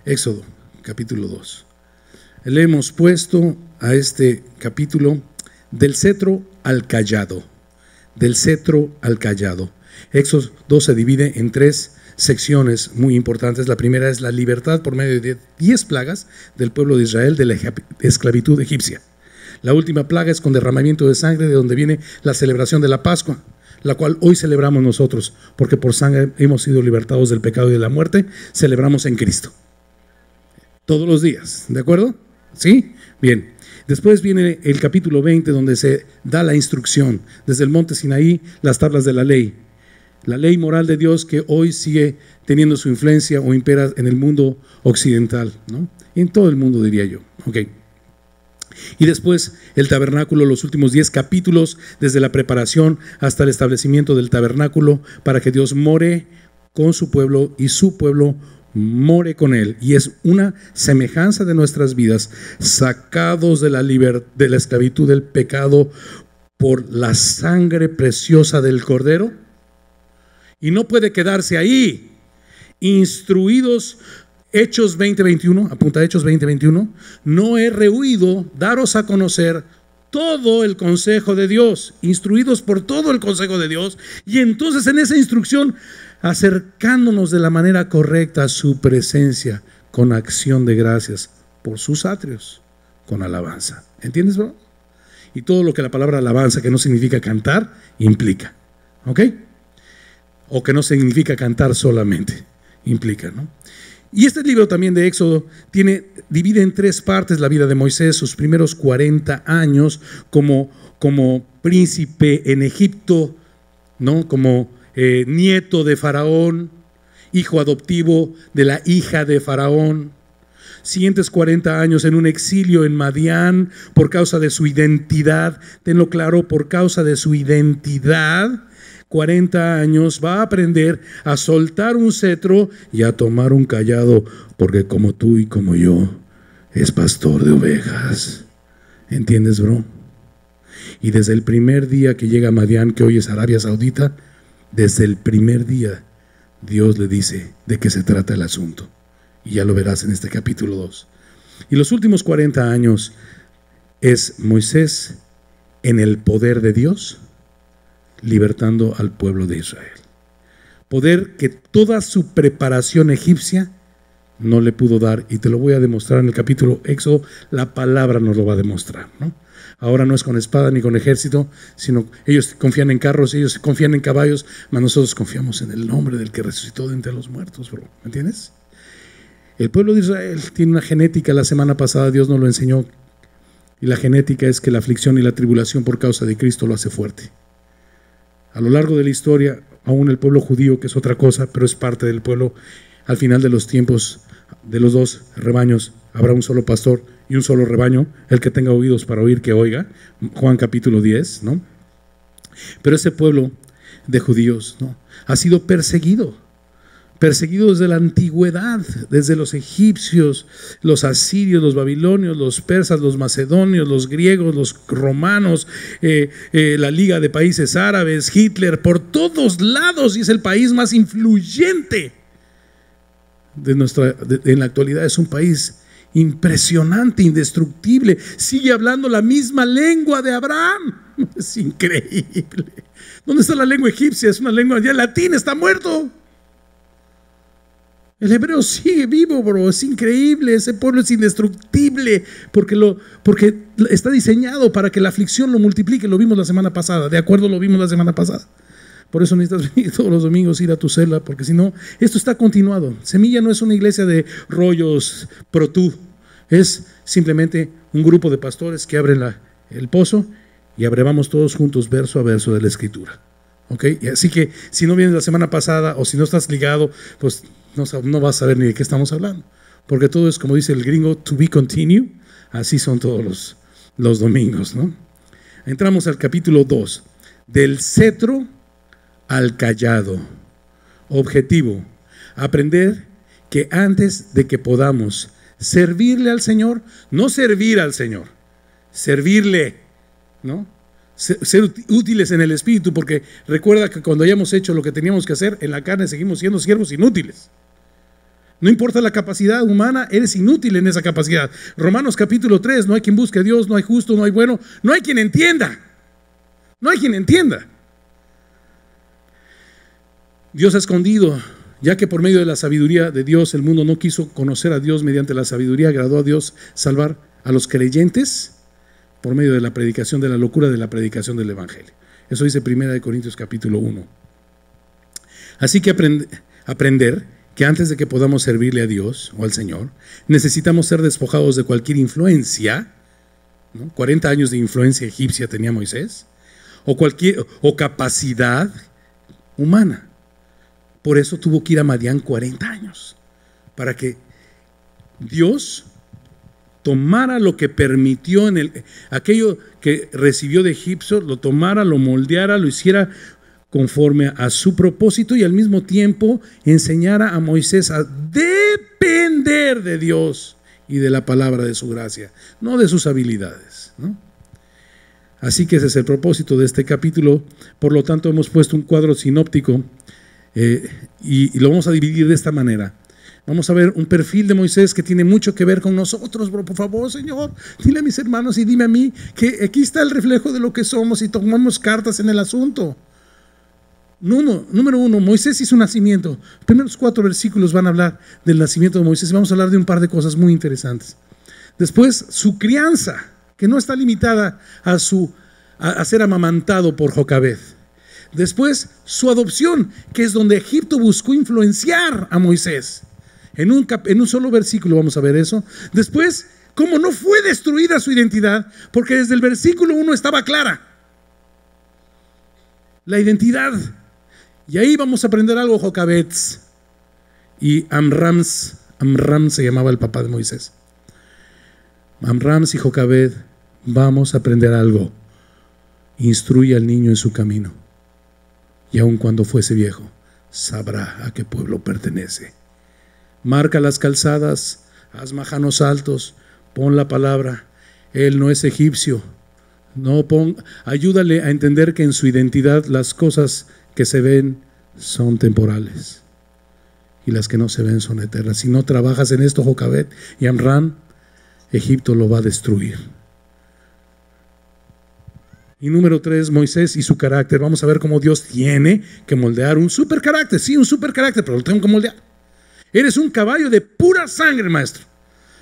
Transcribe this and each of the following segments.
Éxodo, capítulo 2. Le hemos puesto a este capítulo del cetro al cayado. Del cetro al cayado. Éxodo 2 se divide en 3 secciones muy importantes. La primera es la libertad por medio de 10 plagas del pueblo de Israel de la esclavitud egipcia. La última plaga es con derramamiento de sangre, de donde viene la celebración de la Pascua, la cual hoy celebramos nosotros, porque por sangre hemos sido libertados del pecado y de la muerte. Celebramos en Cristo todos los días, ¿de acuerdo? ¿Sí? Bien. Después viene el capítulo 20, donde se da la instrucción desde el monte Sinaí, las tablas de la ley moral de Dios, que hoy sigue teniendo su influencia o impera en el mundo occidental, ¿no? En todo el mundo, diría yo. Okay. Y después el tabernáculo, los últimos 10 capítulos, desde la preparación hasta el establecimiento del tabernáculo, para que Dios more con su pueblo y su pueblo more con él. Y es una semejanza de nuestras vidas, sacados de la esclavitud del pecado por la sangre preciosa del Cordero. Y no puede quedarse ahí. Instruidos, Hechos 20:21, apunta Hechos 20:21, no he rehuido daros a conocer todo el consejo de Dios, instruidos por todo el consejo de Dios, y entonces en esa instrucción acercándonos de la manera correcta a su presencia, con acción de gracias por sus atrios, con alabanza. ¿Entiendes, bro? Y todo lo que la palabra alabanza, que no significa cantar, implica. ¿Ok? O que no significa cantar solamente, implica, ¿no? Y este libro también de Éxodo divide en 3 partes la vida de Moisés, sus primeros 40 años como príncipe en Egipto, ¿no? Como nieto de Faraón, hijo adoptivo de la hija de Faraón. Siguientes 40 años en un exilio en Madián por causa de su identidad. Tenlo claro, por causa de su identidad. 40 años va a aprender a soltar un cetro y a tomar un cayado, porque como tú y como yo es pastor de ovejas. ¿Entiendes, bro? Y desde el primer día que llega a Madián, que hoy es Arabia Saudita, desde el primer día Dios le dice de qué se trata el asunto. Y ya lo verás en este capítulo 2. Y los últimos 40 años es Moisés en el poder de Dios, libertando al pueblo de Israel. Poder que toda su preparación egipcia no le pudo dar, y te lo voy a demostrar en el capítulo Éxodo. La palabra nos lo va a demostrar, ¿no? Ahora no es con espada ni con ejército, sino ellos confían en carros, ellos confían en caballos, mas nosotros confiamos en el nombre del que resucitó de entre los muertos, bro. ¿Me entiendes? El pueblo de Israel tiene una genética. La semana pasada Dios nos lo enseñó, y la genética es que la aflicción y la tribulación por causa de Cristo lo hace fuerte. A lo largo de la historia, aún el pueblo judío, que es otra cosa, pero es parte del pueblo, al final de los tiempos, de los 2 rebaños, habrá un solo pastor y un solo rebaño. El que tenga oídos para oír, que oiga. Juan capítulo 10, ¿no? Pero ese pueblo de judíos, ¿no?, ha sido perseguido desde la antigüedad, desde los egipcios, los asirios, los babilonios, los persas, los macedonios, los griegos, los romanos, la Liga de Países Árabes, Hitler, por todos lados, y es el país más influyente en la actualidad. Es un país impresionante, indestructible, sigue hablando la misma lengua de Abraham. Es increíble. ¿Dónde está la lengua egipcia? Es una lengua ya latina, está muerto. El hebreo sigue vivo, bro. Es increíble. Ese pueblo es indestructible porque está diseñado para que la aflicción lo multiplique. Lo vimos la semana pasada. De acuerdo, lo vimos la semana pasada. Por eso necesitas venir todos los domingos, ir a tu celda, porque si no, esto está continuado. Semilla no es una iglesia de rollos pro tú. Es simplemente un grupo de pastores que abren el pozo y abrevamos todos juntos verso a verso de la Escritura. ¿Ok? Y así que si no vienes la semana pasada o si no estás ligado, pues no vas a saber ni de qué estamos hablando, porque todo es, como dice el gringo, to be continue. Así son todos los domingos, ¿no? Entramos al capítulo 2, del cetro al cayado. Objetivo: aprender que antes de que podamos servirle al Señor, no servir al Señor, servirle, ¿no? Ser útiles en el espíritu, porque recuerda que cuando hayamos hecho lo que teníamos que hacer en la carne, seguimos siendo siervos inútiles. No importa la capacidad humana, eres inútil en esa capacidad. Romanos capítulo 3, no hay quien busque a Dios, no hay justo, no hay bueno, no hay quien entienda. No hay quien entienda. Dios ha escondido, ya que por medio de la sabiduría de Dios el mundo no quiso conocer a Dios. Mediante la sabiduría agradó a Dios salvar a los creyentes por medio de la predicación de la locura de la predicación del Evangelio. Eso dice 1 Corintios capítulo 1. Así que aprender que antes de que podamos servirle a Dios o al Señor, necesitamos ser despojados de cualquier influencia, ¿no? 40 años de influencia egipcia tenía Moisés, o capacidad humana. Por eso tuvo que ir a Madián 40 años, para que Dios tomara lo que permitió aquello que recibió de Egipto, lo tomara, lo moldeara, lo hiciera conforme a su propósito y al mismo tiempo enseñara a Moisés a depender de Dios y de la palabra de su gracia, no de sus habilidades, ¿no? Así que ese es el propósito de este capítulo. Por lo tanto, hemos puesto un cuadro sinóptico y lo vamos a dividir de esta manera. Vamos a ver un perfil de Moisés que tiene mucho que ver con nosotros, bro. Por favor, Señor, dile a mis hermanos y dime a mí que aquí está el reflejo de lo que somos y tomamos cartas en el asunto. Número uno, Moisés y su nacimiento. Los primeros 4 versículos van a hablar del nacimiento de Moisés y vamos a hablar de un par de cosas muy interesantes. Después, su crianza, que no está limitada a ser amamantado por Jocabed. Después, su adopción, que es donde Egipto buscó influenciar a Moisés. En un solo versículo vamos a ver eso. Después, cómo no fue destruida su identidad, porque desde el versículo 1 estaba clara la identidad. Y ahí vamos a aprender algo. Jocabed y Amram se llamaba el papá de Moisés. Amram y Jocabed, vamos a aprender algo. Instruye al niño en su camino, y aun cuando fuese viejo, sabrá a qué pueblo pertenece. Marca las calzadas, haz majanos altos, pon la palabra. Él no es egipcio. Ayúdale a entender que en su identidad las cosas que se ven son temporales y las que no se ven son eternas. Si no trabajas en esto, Jocabed y Amram, Egipto lo va a destruir. Y número 3, Moisés y su carácter. Vamos a ver cómo Dios tiene que moldear un super carácter. Sí, un super carácter, pero lo tengo que moldear. Eres un caballo de pura sangre, maestro,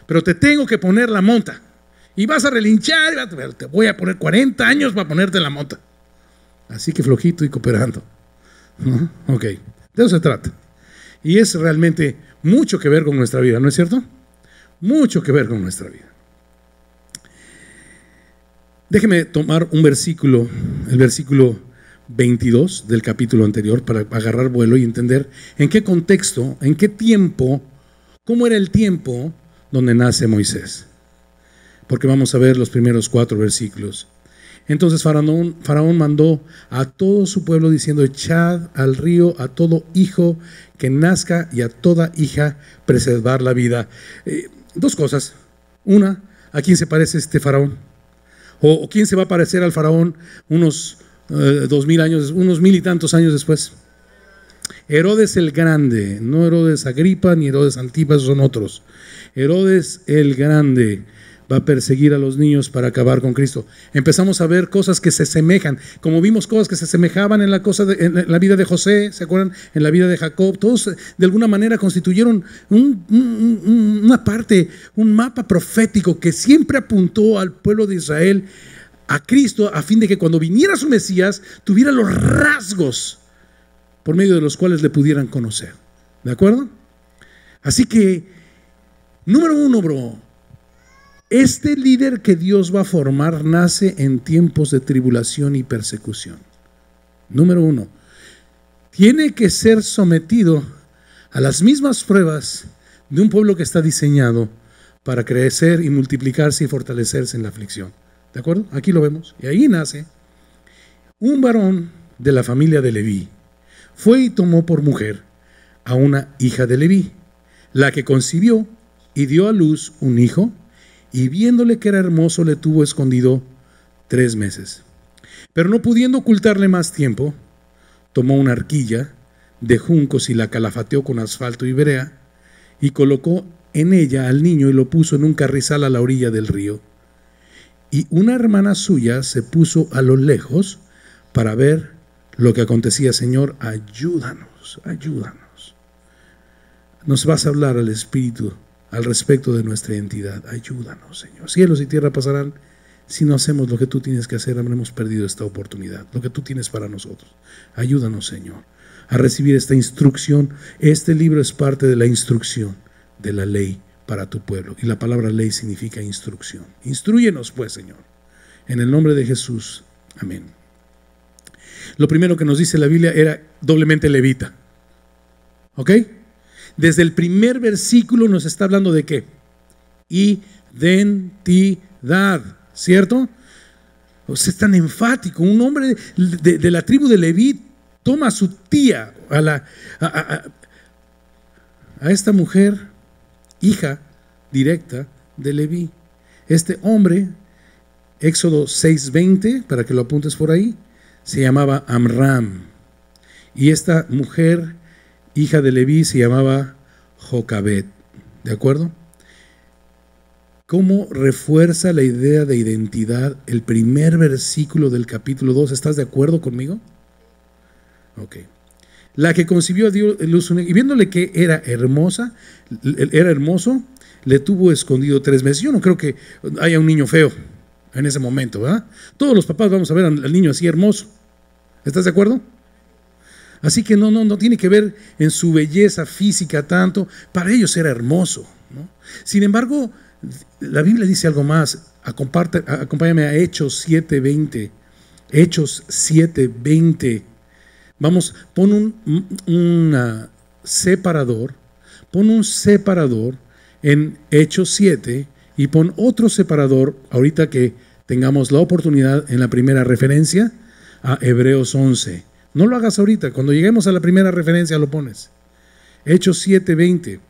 pero te tengo que poner la monta. Y vas a relinchar, te voy a poner 40 años para ponerte la monta. Así que flojito y cooperando. ¿No? Ok, de eso se trata. Y es realmente mucho que ver con nuestra vida, ¿no es cierto? Mucho que ver con nuestra vida. Déjeme tomar un versículo, el versículo 22 del capítulo anterior, para agarrar vuelo y entender en qué contexto, en qué tiempo, cómo era el tiempo donde nace Moisés. Porque vamos a ver los primeros 4 versículos. Entonces Faraón mandó a todo su pueblo diciendo: echad al río a todo hijo que nazca y a toda hija preservar la vida. 2 cosas. Una, ¿a quién se parece este Faraón? ¿O quién se va a parecer al Faraón unos 2000 años, unos 1000 y tantos años después? Herodes el Grande, no Herodes Agripa ni Herodes Antipas, son otros. Herodes el Grande va a perseguir a los niños para acabar con Cristo. Empezamos a ver cosas que se semejan, como vimos cosas que se semejaban en la vida de José, ¿se acuerdan? En la vida de Jacob. Todos de alguna manera constituyeron una parte, un mapa profético que siempre apuntó al pueblo de Israel a Cristo, a fin de que cuando viniera su Mesías tuviera los rasgos por medio de los cuales le pudieran conocer. ¿De acuerdo? Así que, número 1, bro. Este líder que Dios va a formar nace en tiempos de tribulación y persecución. Número 1, tiene que ser sometido a las mismas pruebas de un pueblo que está diseñado para crecer y multiplicarse y fortalecerse en la aflicción. ¿De acuerdo? Aquí lo vemos. Y ahí nace un varón de la familia de Leví. Fue y tomó por mujer a una hija de Leví, la que concibió y dio a luz un hijo, y viéndole que era hermoso le tuvo escondido 3 meses. Pero no pudiendo ocultarle más tiempo, tomó una arquilla de juncos y la calafateó con asfalto y brea, y colocó en ella al niño y lo puso en un carrizal a la orilla del río. Y una hermana suya se puso a lo lejos para ver lo que acontecía. Señor, ayúdanos, ayúdanos. Nos vas a hablar al Espíritu al respecto de nuestra identidad. Ayúdanos, Señor. Cielos y tierra pasarán. Si no hacemos lo que tú tienes que hacer, habremos perdido esta oportunidad, lo que tú tienes para nosotros. Ayúdanos, Señor, a recibir esta instrucción. Este libro es parte de la instrucción de la ley para tu pueblo. Y la palabra ley significa instrucción. Instrúyenos, pues, Señor. En el nombre de Jesús. Amén. Lo primero que nos dice la Biblia era doblemente levita. ¿Ok? Desde el primer versículo nos está hablando de ¿qué? Identidad. ¿Cierto? O sea, es tan enfático. Un hombre de la tribu de Leví toma a su tía, a esta mujer, hija directa de Leví. Este hombre, Éxodo 6:20, para que lo apuntes por ahí, se llamaba Amram. Y esta mujer, hija de Leví, se llamaba Jocabed. ¿De acuerdo? ¿Cómo refuerza la idea de identidad el primer versículo del capítulo 2? ¿Estás de acuerdo conmigo? Ok. La que concibió a Dios y viéndole que era hermoso, le tuvo escondido 3 meses. Yo no creo que haya un niño feo en ese momento, ¿verdad? Todos los papás vamos a ver al niño así hermoso. ¿Estás de acuerdo? Así que no tiene que ver en su belleza física tanto. Para ellos era hermoso, ¿no? Sin embargo, la Biblia dice algo más. Acompáñame a Hechos 7:20. Hechos 7:20. Vamos, pon un separador. Pon un separador en Hechos 7 y pon otro separador ahorita que tengamos la oportunidad en la primera referencia a Hebreos 11. No lo hagas ahorita. Cuando lleguemos a la primera referencia lo pones. Hechos 7:20.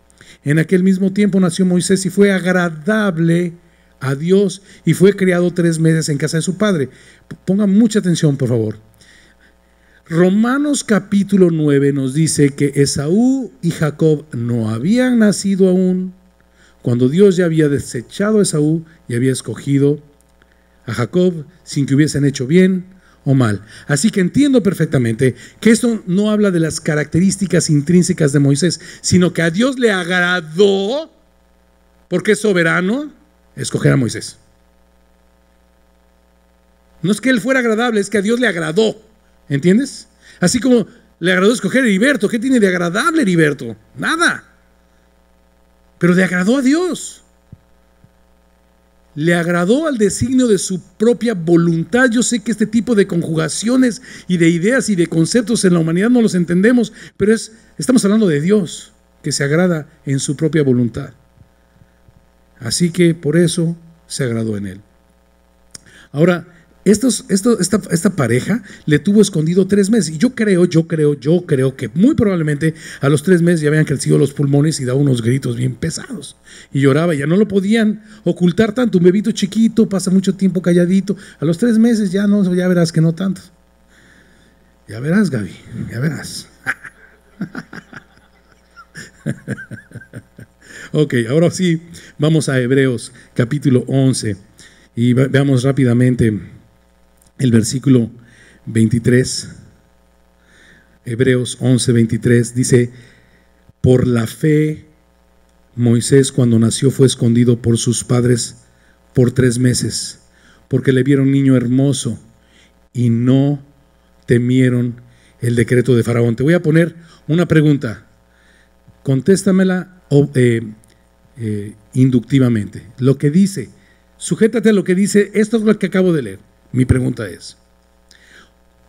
En aquel mismo tiempo nació Moisés y fue agradable a Dios y fue criado 3 meses en casa de su padre. Pongan mucha atención, por favor. Romanos capítulo 9 nos dice que Esaú y Jacob no habían nacido aún cuando Dios ya había desechado a Esaú y había escogido a Jacob sin que hubiesen hecho bien o mal. Así que entiendo perfectamente que esto no habla de las características intrínsecas de Moisés, sino que a Dios le agradó, porque es soberano, escoger a Moisés. No es que él fuera agradable, es que a Dios le agradó. ¿Entiendes? Así como le agradó escoger a Heriberto. ¿Qué tiene de agradable Heriberto? Nada. Pero le agradó a Dios. Le agradó al designio de su propia voluntad. Yo sé que este tipo de conjugaciones y de ideas y de conceptos en la humanidad no los entendemos, pero estamos hablando de Dios que se agrada en su propia voluntad. Así que por eso se agradó en él. Ahora, esta pareja le tuvo escondido 3 meses. Y yo creo que muy probablemente a los 3 meses ya habían crecido los pulmones y daba unos gritos bien pesados. Y lloraba, ya no lo podían ocultar tanto. Un bebito chiquito pasa mucho tiempo calladito. A los 3 meses ya verás que no tanto. Ya verás, Gaby, ya verás. Ok, ahora sí, vamos a Hebreos capítulo 11 y veamos rápidamente el versículo 23. Hebreos 11:23 dice: por la fe Moisés cuando nació fue escondido por sus padres por 3 meses, porque le vieron niño hermoso y no temieron el decreto de Faraón. Te voy a poner una pregunta, contéstamela inductivamente. Lo que dice, sujétate a lo que dice, esto es lo que acabo de leer. Mi pregunta es,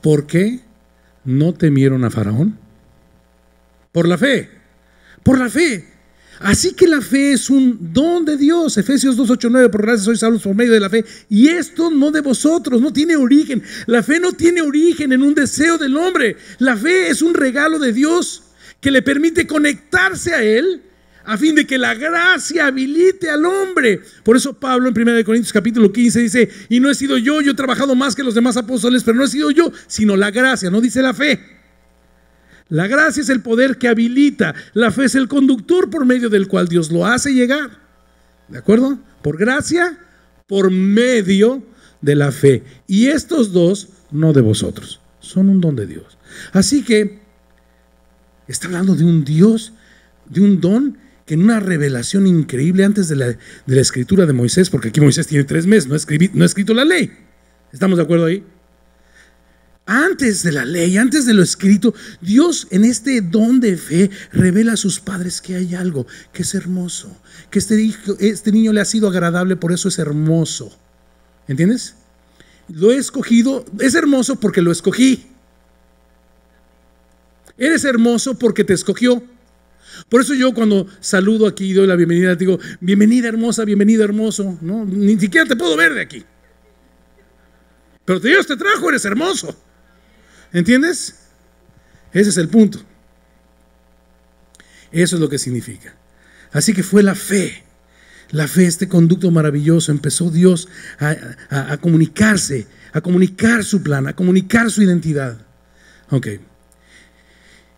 ¿por qué no temieron a Faraón? Por la fe, por la fe. Así que la fe es un don de Dios. Efesios 2:8-9, por gracia sois salvos por medio de la fe. Y esto no de vosotros, no tiene origen. La fe no tiene origen en un deseo del hombre. La fe es un regalo de Dios que le permite conectarse a Él a fin de que la gracia habilite al hombre. Por eso Pablo en 1 Corintios capítulo 15 dice: y no he sido yo he trabajado más que los demás apóstoles, pero no he sido yo, sino la gracia. No dice la fe. La gracia es el poder que habilita. La fe es el conductor por medio del cual Dios lo hace llegar. ¿De acuerdo? Por gracia, por medio de la fe. Y estos dos, no de vosotros, son un don de Dios. Así que está hablando de un Dios, de un don que en una revelación increíble antes de la escritura de Moisés, porque aquí Moisés tiene 3 meses, no ha escrito la ley. ¿Estamos de acuerdo ahí? Antes de la ley, antes de lo escrito, Dios en este don de fe revela a sus padres que hay algo que es hermoso, que este niño le ha sido agradable, por eso es hermoso. ¿Entiendes? Lo he escogido, es hermoso porque lo escogí. Eres hermoso porque te escogió. Por eso yo cuando saludo aquí y doy la bienvenida, digo, bienvenida hermosa, bienvenido hermoso. No, ni siquiera te puedo ver de aquí. Pero Dios te trajo, eres hermoso. ¿Entiendes? Ese es el punto. Eso es lo que significa. Así que fue la fe, este conducto maravilloso. Empezó Dios a comunicarse, a comunicar su plan, a comunicar su identidad. Ok.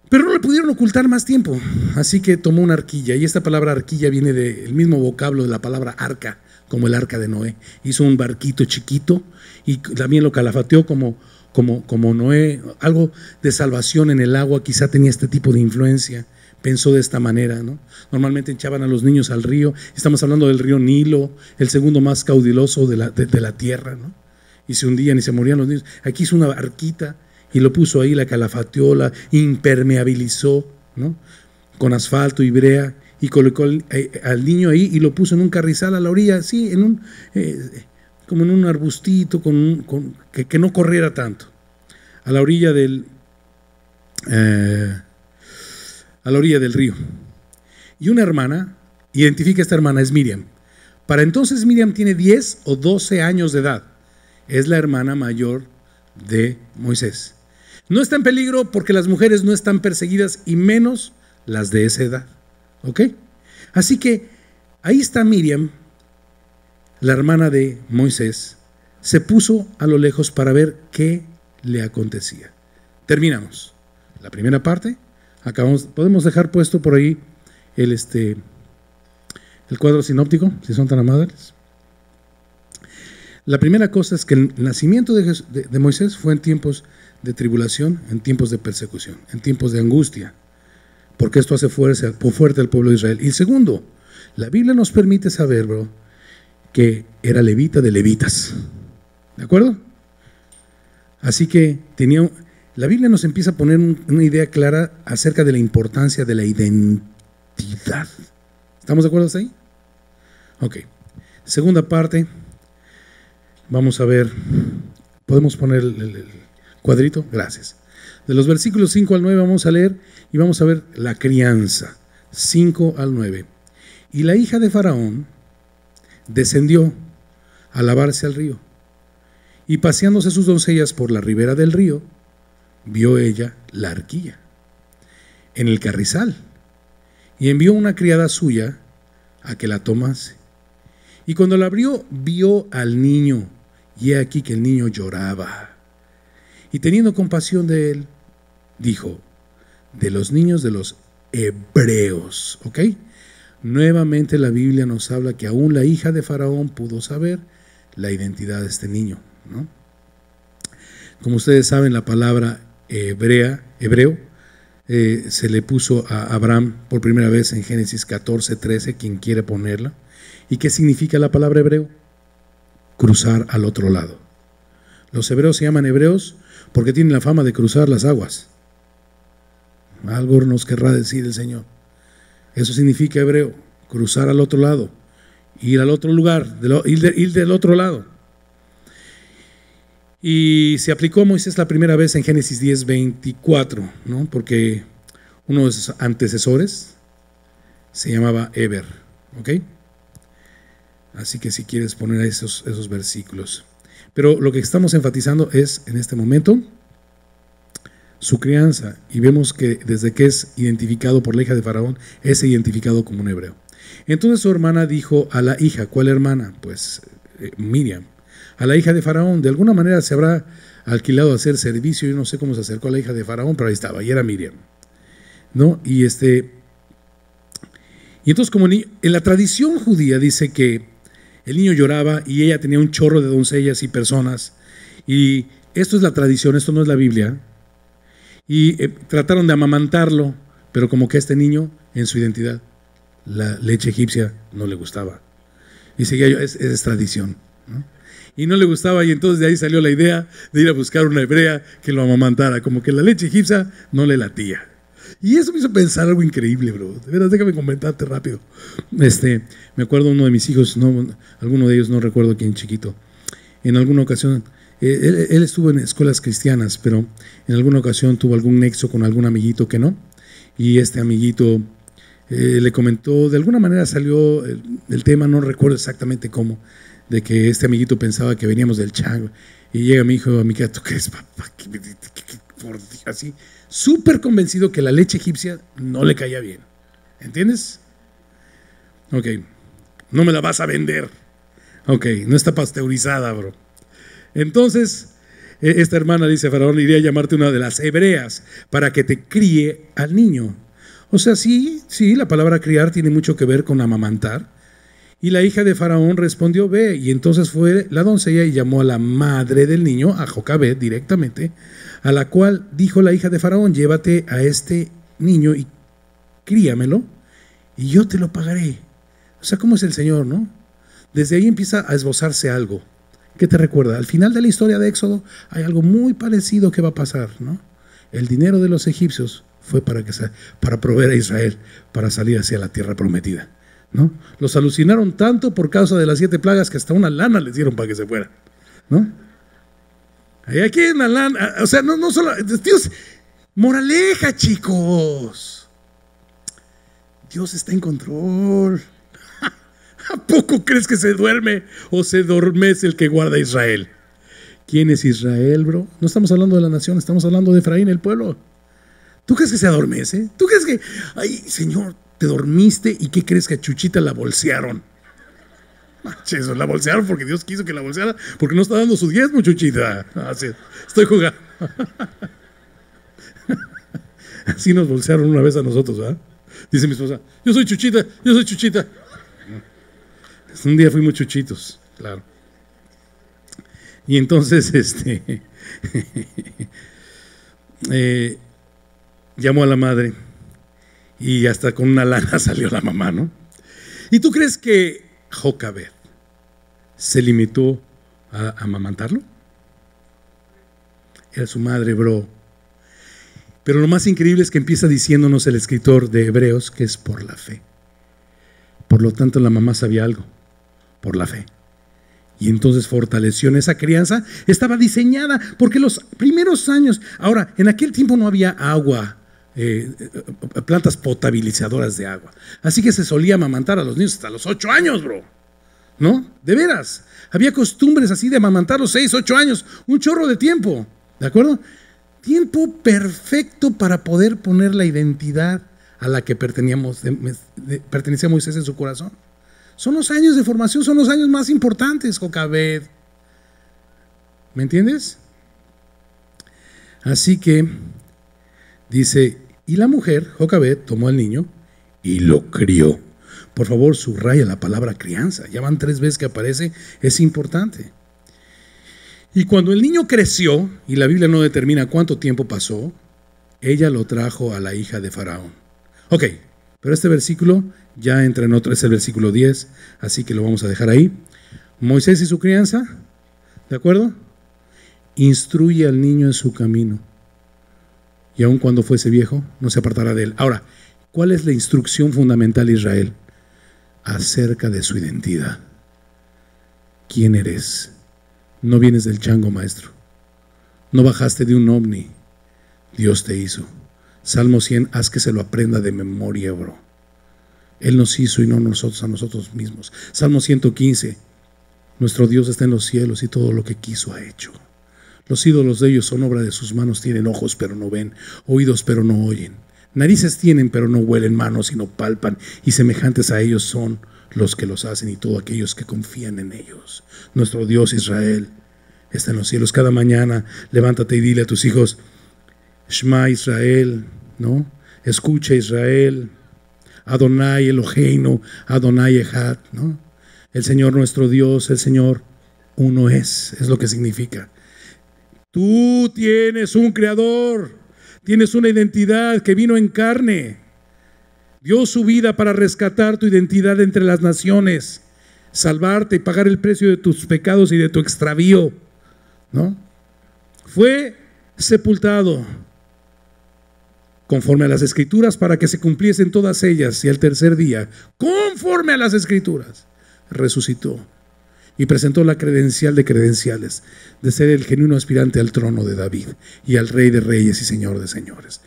Pero no le pudieron ocultar más tiempo. Así que tomó una arquilla. Y esta palabra arquilla viene del mismo vocablo de la palabra arca, como el arca de Noé. Hizo un barquito chiquito y también lo calafateó como Noé, algo de salvación en el agua. Quizá tenía este tipo de influencia, pensó de esta manera, ¿no? Normalmente echaban a los niños al río, estamos hablando del río Nilo, el segundo más caudaloso de la tierra, ¿no? Y se hundían y se morían los niños. Aquí hizo una barquita y lo puso ahí, la calafateó, la impermeabilizó, ¿no? Con asfalto y brea, y colocó al niño ahí y lo puso en un carrizal a la orilla, así, como en un arbustito, que no corriera tanto, a la orilla del río. Y una hermana, identifica a esta hermana, es Miriam. Para entonces Miriam tiene 10 o 12 años de edad. Es la hermana mayor de Moisés. No está en peligro porque las mujeres no están perseguidas, y menos las de esa edad. ¿Ok? Así que ahí está Miriam, la hermana de Moisés, se puso a lo lejos para ver qué le acontecía. Terminamos la primera parte. Podemos dejar puesto por ahí el cuadro sinóptico, si son tan amables. La primera cosa es que el nacimiento de Moisés fue en tiempos de tribulación, en tiempos de persecución, en tiempos de angustia, porque esto hace fuerte al pueblo de Israel. Y segundo, la Biblia nos permite saber, que era levita de levitas. ¿De acuerdo? Así que la Biblia nos empieza a poner una idea clara acerca de la importancia de la identidad. ¿Estamos de acuerdo hasta ahí? Ok. Segunda parte. Vamos a ver. ¿Podemos poner el cuadrito? Gracias. De los versículos 5 al 9 vamos a leer y vamos a ver la crianza. 5 al 9. Y la hija de Faraón descendió a lavarse al río, y paseándose sus doncellas por la ribera del río, vio ella la arquilla en el carrizal, y envió una criada suya a que la tomase. Y cuando la abrió, vio al niño, y he aquí que el niño lloraba. Y teniendo compasión de él, dijo: de los niños de los hebreos. ¿Ok? Nuevamente la Biblia nos habla que aún la hija de Faraón pudo saber la identidad de este niño, ¿no? Como ustedes saben, la palabra hebreo, se le puso a Abraham por primera vez en Génesis 14:13, quien quiere ponerla. ¿Y qué significa la palabra hebreo? Cruzar al otro lado. Los hebreos se llaman hebreos porque tienen la fama de cruzar las aguas. Algo nos querrá decir el Señor. Eso significa hebreo, cruzar al otro lado, ir al otro lugar, ir del otro lado. Y se aplicó a Moisés la primera vez en Génesis 10:24, ¿no? Porque uno de sus antecesores se llamaba Eber, ¿ok? Así que si quieres poner esos versículos. Pero lo que estamos enfatizando es, en este momento, su crianza, y vemos que desde que es identificado por la hija de Faraón, es identificado como un hebreo. Entonces su hermana dijo a la hija, ¿cuál hermana? Pues Miriam, a la hija de Faraón. De alguna manera se habrá alquilado a hacer servicio. Yo no sé cómo se acercó a la hija de Faraón, pero ahí estaba, y era Miriam. ¿no? Y entonces como en la tradición judía dice que el niño lloraba y ella tenía un chorro de doncellas y personas, y esto es la tradición, esto no es la Biblia, y trataron de amamantarlo, pero como que a este niño, en su identidad, la leche egipcia no le gustaba. Y seguía yo, es tradición, ¿no? Y no le gustaba, y entonces de ahí salió la idea de ir a buscar una hebrea que lo amamantara, como que la leche egipcia no le latía. Y eso me hizo pensar algo increíble, bro. De veras, déjame comentarte rápido. Me acuerdo uno de mis hijos, alguno de ellos, no recuerdo quién, chiquito, en alguna ocasión, él estuvo en escuelas cristianas, pero en alguna ocasión tuvo algún nexo con algún amiguito que no, y este amiguito le comentó, de alguna manera salió el tema, no recuerdo exactamente cómo, de que este amiguito pensaba que veníamos del chango, y llega mi hijo a mi casa, ¿tú crees, papá? Por Dios, así, súper convencido que la leche egipcia no le caía bien, ¿entiendes? Ok, no me la vas a vender, ok, no está pasteurizada, bro. Entonces, esta hermana dice, Faraón, iría a llamarte una de las hebreas para que te críe al niño. O sea, sí, la palabra criar tiene mucho que ver con amamantar. Y la hija de Faraón respondió, ve. Y entonces fue la doncella y llamó a la madre del niño, a Jocabed directamente, a la cual dijo la hija de Faraón, llévate a este niño y críamelo y yo te lo pagaré. O sea, ¿cómo es el Señor, no? Desde ahí empieza a esbozarse algo. ¿Qué te recuerda? Al final de la historia de Éxodo hay algo muy parecido que va a pasar, ¿no? El dinero de los egipcios fue para proveer a Israel, para salir hacia la tierra prometida, ¿no? Los alucinaron tanto por causa de las 7 plagas que hasta una lana les dieron para que se fueran, ¿no? Aquí hay una lana, o sea, no solo, Dios, moraleja, chicos, Dios está en control. ¿A poco crees que se duerme o se adormece el que guarda a Israel? ¿Quién es Israel, bro? No estamos hablando de la nación, estamos hablando de Efraín, el pueblo. ¿Tú crees que se adormece? ¿Tú crees que, ay, Señor, te dormiste y qué crees que a Chuchita la bolsearon? Manches, la bolsearon porque Dios quiso que la bolseara, porque no está dando su diezmo, Chuchita. Así, estoy jugando. Así nos bolsearon una vez a nosotros, ¿verdad? Dice mi esposa, yo soy Chuchita. Un día fuimos chuchitos, claro. Y entonces llamó a la madre y hasta con una lana salió la mamá, ¿no? ¿Y tú crees que Jocabed se limitó a amamantarlo? Era su madre, bro. Pero lo más increíble es que empieza diciéndonos el escritor de Hebreos que es por la fe. Por lo tanto, la mamá sabía algo, por la fe. Y entonces fortaleció en esa crianza. Estaba diseñada porque los primeros años, ahora, en aquel tiempo no había agua, plantas potabilizadoras de agua. Así que se solía amamantar a los niños hasta los 8 años, bro. ¿No? De veras. Había costumbres así de amamantar los 6, 8 años, un chorro de tiempo. ¿De acuerdo? Tiempo perfecto para poder poner la identidad a la que pertenecía Moisés en su corazón. Son los años de formación, son los años más importantes, Jocabed. ¿Me entiendes? Así que dice, y la mujer, Jocabed, tomó al niño y lo crió. Por favor, subraya la palabra crianza. Ya van 3 veces que aparece, es importante. Y cuando el niño creció, y la Biblia no determina cuánto tiempo pasó, ella lo trajo a la hija de Faraón. Ok, pero este versículo ya entra en otro, es el versículo 10, así que lo vamos a dejar ahí. Moisés y su crianza, ¿de acuerdo? Instruye al niño en su camino, y aun cuando fuese viejo, no se apartará de él. Ahora, ¿cuál es la instrucción fundamental de Israel? Acerca de su identidad. ¿Quién eres? No vienes del chango, maestro. No bajaste de un ovni. Dios te hizo. Salmo 100, haz que se lo aprenda de memoria, bro. Él nos hizo y no nosotros a nosotros mismos. Salmo 115, nuestro Dios está en los cielos y todo lo que quiso ha hecho. Los ídolos de ellos son obra de sus manos, tienen ojos pero no ven, oídos pero no oyen. Narices tienen pero no huelen, manos y no palpan, y semejantes a ellos son los que los hacen y todos aquellos que confían en ellos. Nuestro Dios Israel está en los cielos. Cada mañana levántate y dile a tus hijos, Shema Israel, ¿no? Escucha Israel, Adonai Eloheinu, Adonai Echad, ¿no? El Señor nuestro Dios, el Señor uno es lo que significa. Tú tienes un creador, tienes una identidad que vino en carne, dio su vida para rescatar tu identidad entre las naciones, salvarte y pagar el precio de tus pecados y de tu extravío, ¿no? Fue sepultado conforme a las Escrituras para que se cumpliesen todas ellas, y al tercer día, conforme a las Escrituras, resucitó y presentó la credencial de credenciales de ser el genuino aspirante al trono de David y al Rey de Reyes y Señor de Señores.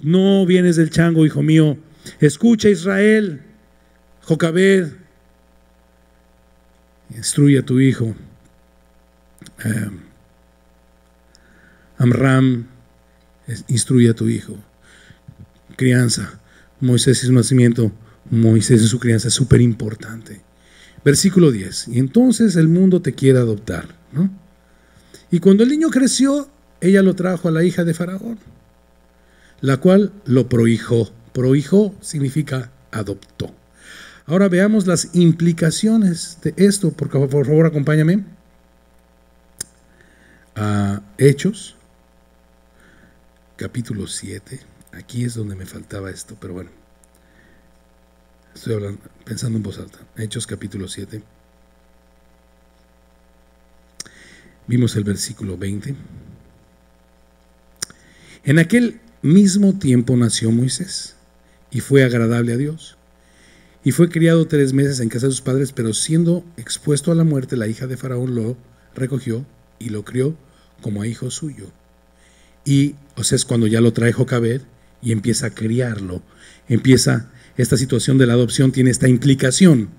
No vienes del chango, hijo mío. Escucha, Israel, Jocabed, instruye a tu hijo Amram, instruye a tu hijo. Crianza, Moisés y su nacimiento, Moisés y su crianza es súper importante. Versículo 10, y entonces el mundo te quiere adoptar, ¿no? Y cuando el niño creció, ella lo trajo a la hija de Faraón, la cual lo prohijó. Prohijó significa adoptó. Ahora veamos las implicaciones de esto. Por favor, acompáñame a Hechos, capítulo 7. Aquí es donde me faltaba esto, pero bueno. Estoy pensando en voz alta. Hechos capítulo 7. Vimos el versículo 20. En aquel mismo tiempo nació Moisés y fue agradable a Dios. Y fue criado 3 meses en casa de sus padres, pero siendo expuesto a la muerte, la hija de Faraón lo recogió y lo crió como a hijo suyo. Y, o sea, es cuando ya lo trae Jocabed y empieza a criarlo. Esta situación de la adopción tiene esta implicación.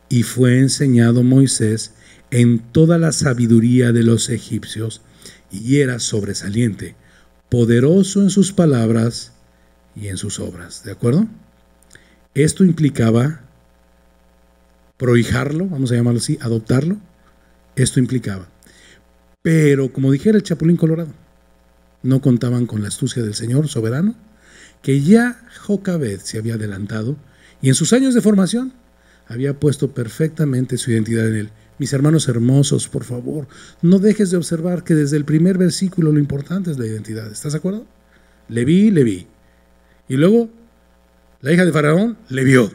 Y fue enseñado Moisés en toda la sabiduría de los egipcios, y era sobresaliente, poderoso en sus palabras y en sus obras. ¿De acuerdo? Esto implicaba prohijarlo, vamos a llamarlo así, adoptarlo. Esto implicaba. Pero, como dijera el Chapulín Colorado, no contaban con la astucia del Señor soberano, que ya Jocabed se había adelantado y en sus años de formación había puesto perfectamente su identidad en él. Mis hermanos hermosos, por favor, no dejes de observar que desde el primer versículo lo importante es la identidad. ¿Estás de acuerdo? Le vi. Y luego, la hija de Faraón le vio.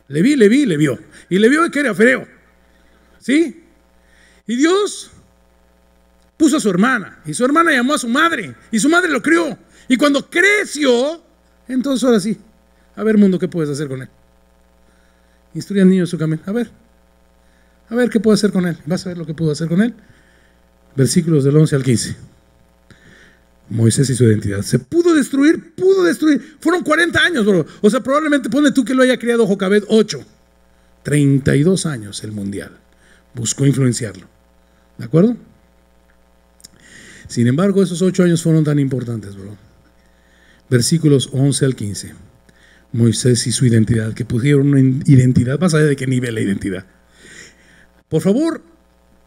Le vio. Y le vio que era feo. ¿Sí? Y Dios puso a su hermana, y su hermana llamó a su madre, y su madre lo crió. Y cuando creció, entonces ahora sí, a ver, mundo, ¿qué puedes hacer con él? Instruye al niño en su camino. A ver qué puedo hacer con él. Vas a ver lo que puedo hacer con él. Versículos del 11 al 15. Moisés y su identidad. Se pudo destruir. Fueron 40 años, bro. O sea, probablemente pone tú que lo haya criado Jocabed 8. 32 años el mundial. Buscó influenciarlo. ¿De acuerdo? Sin embargo, esos 8 años fueron tan importantes, bro. Versículos 11 al 15. Moisés y su identidad, que pusieron una identidad, más allá de qué nivel la identidad. Por favor,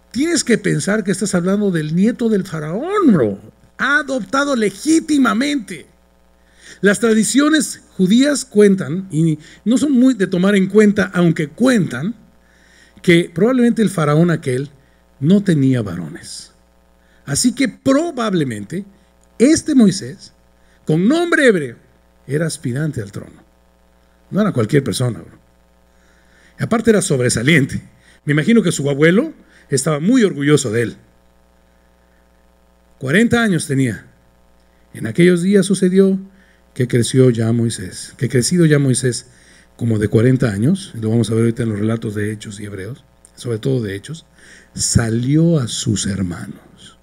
tienes que pensar que estás hablando del nieto del faraón, bro. Ha adoptado legítimamente. Las tradiciones judías cuentan, y no son muy de tomar en cuenta, aunque cuentan, que probablemente el faraón aquel no tenía varones. Así que probablemente este Moisés, con nombre hebreo, era aspirante al trono. No era cualquier persona, bro. Aparte era sobresaliente. Me imagino que su abuelo estaba muy orgulloso de él. 40 años tenía. En aquellos días sucedió que crecido ya Moisés, como de 40 años, lo vamos a ver ahorita en los relatos de Hechos y Hebreos, sobre todo de Hechos, salió a sus hermanos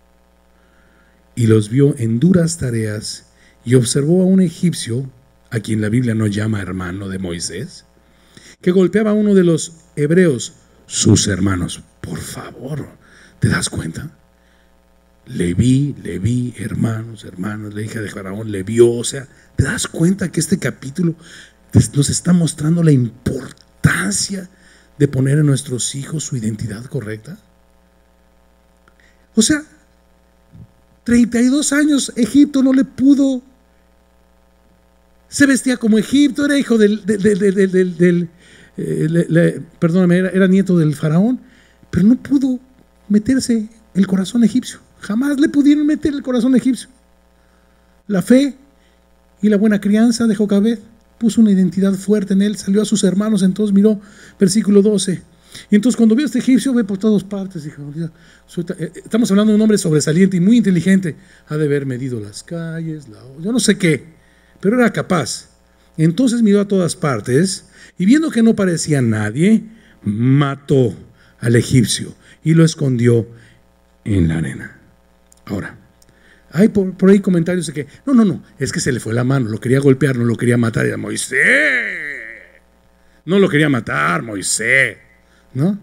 y los vio en duras tareas y observó a un egipcio, a quien la Biblia no llama hermano de Moisés, que golpeaba a uno de los hebreos, sus hermanos. Por favor, ¿te das cuenta? Le vi, hermanos, la hija de Faraón le vio. O sea, ¿te das cuenta que este capítulo nos está mostrando la importancia de poner a nuestros hijos su identidad correcta? O sea, 32 años Egipto no le pudo se vestía como Egipto, era hijo perdóname, era nieto del faraón, pero no pudo meterse el corazón egipcio. Jamás le pudieron meter el corazón egipcio. La fe y la buena crianza de Jocabed puso una identidad fuerte en él, salió a sus hermanos, entonces miró, versículo 12. Y entonces cuando vio a este egipcio, ve por todas partes, dijo, estamos hablando de un hombre sobresaliente y muy inteligente, ha de haber medido las calles, yo no sé qué, pero era capaz. Entonces miró a todas partes y viendo que no parecía nadie, mató al egipcio y lo escondió en la arena. Ahora, hay por ahí comentarios de que, no, es que se le fue la mano, lo quería golpear, no lo quería matar, era Moisés. No lo quería matar, Moisés, ¿no?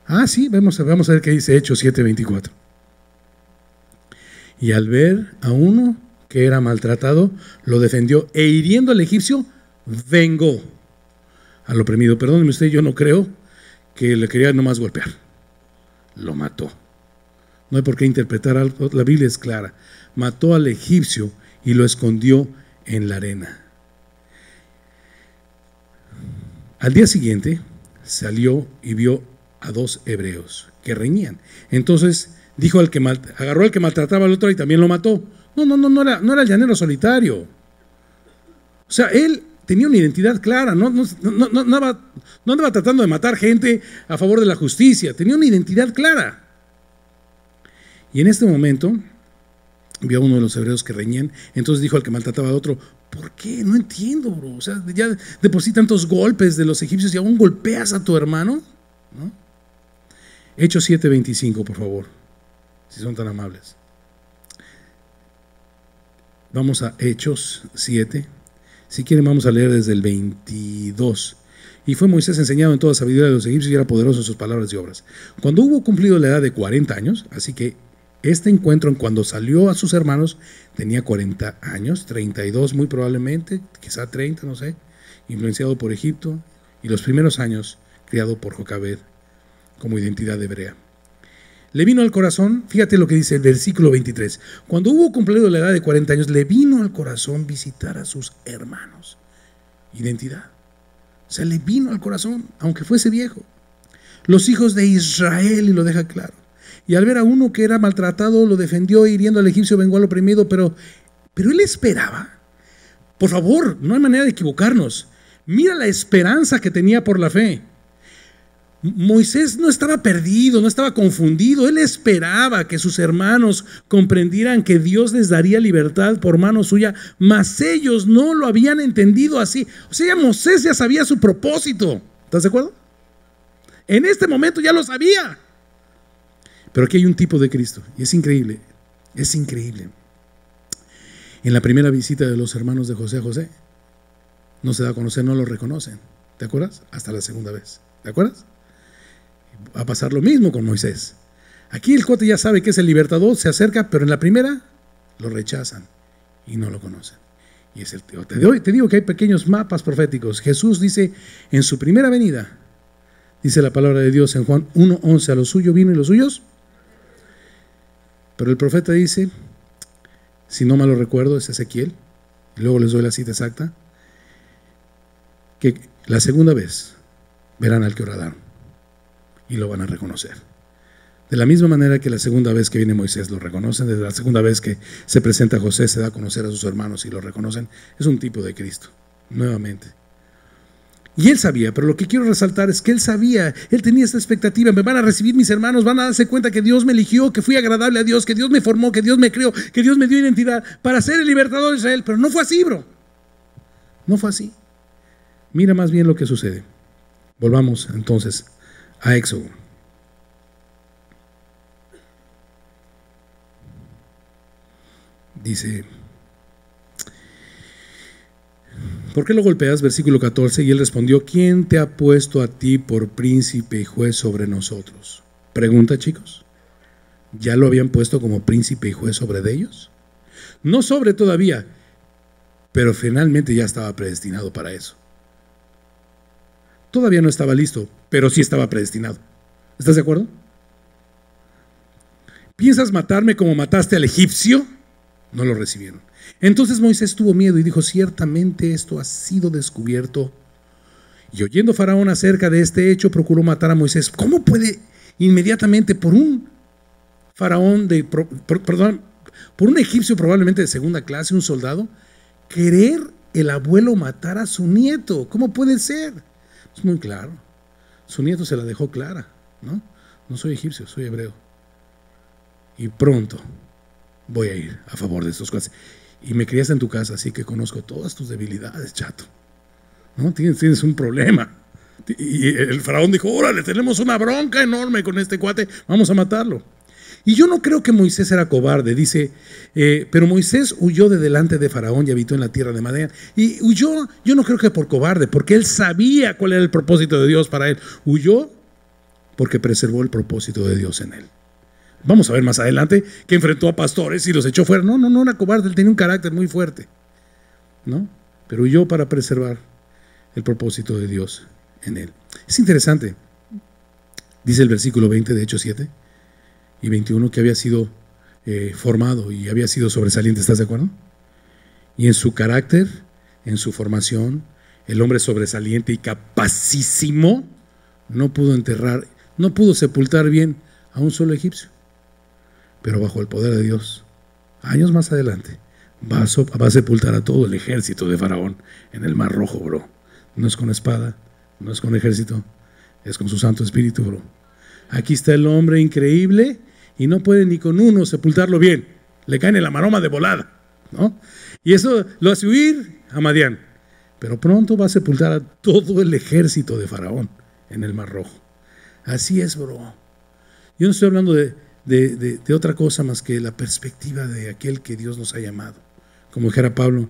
Ah, sí, vamos a ver qué dice Hechos 7:24. Y al ver a uno que era maltratado, lo defendió e hiriendo al egipcio, vengó al oprimido. Perdóneme usted, yo no creo que le quería nomás golpear. Lo mató. No hay por qué interpretar algo, la Biblia es clara. Mató al egipcio y lo escondió en la arena. Al día siguiente salió y vio a 2 hebreos que reñían. Entonces dijo agarró al que maltrataba al otro y también lo mató. No era el llanero solitario. O sea, él tenía una identidad clara, no andaba tratando de matar gente a favor de la justicia, tenía una identidad clara. Y en este momento vio a uno de los hebreos que reñían, entonces dijo al que maltrataba al otro, ¿por qué? No entiendo, bro. O sea, ya de por sí tantos golpes de los egipcios y aún golpeas a tu hermano, ¿no? Hechos 7:25, por favor, si son tan amables. Vamos a Hechos 7. Si quieren vamos a leer desde el 22. Y fue Moisés enseñado en toda sabiduría de los egipcios y era poderoso en sus palabras y obras. Cuando hubo cumplido la edad de 40 años, así que este encuentro, cuando salió a sus hermanos, tenía 40 años, 32 muy probablemente, quizá 30, no sé, influenciado por Egipto, y los primeros años criado por Jocabed como identidad hebrea. Le vino al corazón, fíjate lo que dice el versículo 23, cuando hubo cumplido la edad de 40 años, le vino al corazón visitar a sus hermanos. Identidad. O sea, le vino al corazón, aunque fuese viejo. Los hijos de Israel, y lo deja claro. Y al ver a uno que era maltratado, lo defendió, hiriendo al egipcio, vengó al oprimido, pero él esperaba. Por favor, no hay manera de equivocarnos. Mira la esperanza que tenía por la fe. Moisés no estaba perdido, no estaba confundido. Él esperaba que sus hermanos comprendieran que Dios les daría libertad por mano suya, mas ellos no lo habían entendido así. O sea, Moisés ya sabía su propósito. ¿Estás de acuerdo? En este momento ya lo sabía. Pero aquí hay un tipo de Cristo y es increíble, es increíble. En la primera visita de los hermanos de José a José, no se da a conocer, no lo reconocen. ¿Te acuerdas? Hasta la segunda vez. ¿Te acuerdas? Va a pasar lo mismo con Moisés. Aquí el cuate ya sabe que es el libertador, se acerca, pero en la primera lo rechazan y no lo conocen. Y es te digo que hay pequeños mapas proféticos. Jesús dice en su primera venida, dice la palabra de Dios en Juan 1:11, a lo suyo vino y los suyos. Pero el profeta dice, si no mal lo recuerdo, es Ezequiel, y luego les doy la cita exacta, que la segunda vez verán al que horadaron y lo van a reconocer. De la misma manera que la segunda vez que viene Moisés lo reconocen, desde la segunda vez que se presenta José se da a conocer a sus hermanos y lo reconocen, es un tipo de Cristo, nuevamente. Y él sabía, pero lo que quiero resaltar es que él sabía, él tenía esta expectativa, me van a recibir mis hermanos, van a darse cuenta que Dios me eligió, que fui agradable a Dios, que Dios me formó, que Dios me creó, que Dios me dio identidad para ser el libertador de Israel, pero no fue así, bro. No fue así. Mira más bien lo que sucede. Volvamos entonces a Éxodo. Dice, ¿por qué lo golpeas? Versículo 14, y él respondió, ¿quién te ha puesto a ti por príncipe y juez sobre nosotros? Pregunta, chicos, ¿ya lo habían puesto como príncipe y juez sobre de ellos? No sobre todavía, pero finalmente ya estaba predestinado para eso. Todavía no estaba listo, pero sí estaba predestinado. ¿Estás de acuerdo? ¿Piensas matarme como mataste al egipcio? no lo recibieron. Entonces Moisés tuvo miedo y dijo: ciertamente esto ha sido descubierto. Y oyendo Faraón acerca de este hecho, procuró matar a Moisés. ¿Cómo puede inmediatamente por un faraón por un egipcio probablemente de segunda clase, un soldado, querer el abuelo matar a su nieto? ¿Cómo puede ser? Es muy claro. Su nieto se la dejó clara, ¿no? No soy egipcio, soy hebreo. Y pronto voy a ir a favor de estos cosas. Y me criaste en tu casa, así que conozco todas tus debilidades, chato, ¿no? Tienes un problema. Y el faraón dijo: órale, tenemos una bronca enorme con este cuate, vamos a matarlo. Y yo no creo que Moisés era cobarde. Dice, pero Moisés huyó de delante de Faraón y habitó en la tierra de Madián. Y huyó, yo no creo que por cobarde, porque él sabía cuál era el propósito de Dios para él. Huyó porque preservó el propósito de Dios en él. Vamos a ver más adelante que enfrentó a pastores y los echó fuera. No era cobarde, él tenía un carácter muy fuerte, ¿no? Pero huyó para preservar el propósito de Dios en él. Es interesante. Dice el versículo 20 de Hechos 7 y 21 que había sido formado y había sido sobresaliente. ¿Estás de acuerdo? Y en su carácter, en su formación, el hombre sobresaliente y capacísimo no pudo sepultar bien a un solo egipcio. Pero bajo el poder de Dios, años más adelante, va a sepultar a todo el ejército de Faraón en el Mar Rojo, bro. No es con espada, no es con ejército, es con su Santo Espíritu, bro. Aquí está el hombre increíble y no puede ni con uno sepultarlo bien. Le caen en la maroma de volada, ¿no? Y eso lo hace huir a Madián. Pero pronto va a sepultar a todo el ejército de Faraón en el Mar Rojo. Así es, bro. Yo no estoy hablando de otra cosa más que la perspectiva de aquel que Dios nos ha llamado. Como dijera Pablo,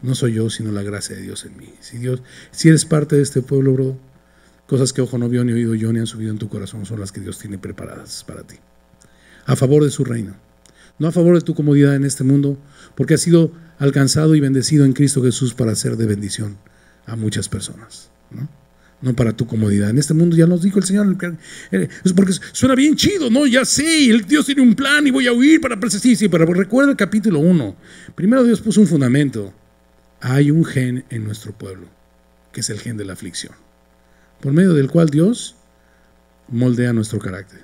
no soy yo, sino la gracia de Dios en mí. Si eres parte de este pueblo, bro, cosas que ojo no vio, ni oído yo, ni han subido en tu corazón, son las que Dios tiene preparadas para ti. A favor de su reino. No a favor de tu comodidad en este mundo, porque has sido alcanzado y bendecido en Cristo Jesús para ser de bendición a muchas personas, ¿no? No para tu comodidad. En este mundo ya nos dijo el Señor, es porque suena bien chido, ¿no? Ya sé, Dios tiene un plan y voy a huir para persistir. Sí, pero recuerda el capítulo 1. Primero Dios puso un fundamento. Hay un gen en nuestro pueblo, que es el gen de la aflicción, por medio del cual Dios moldea nuestro carácter,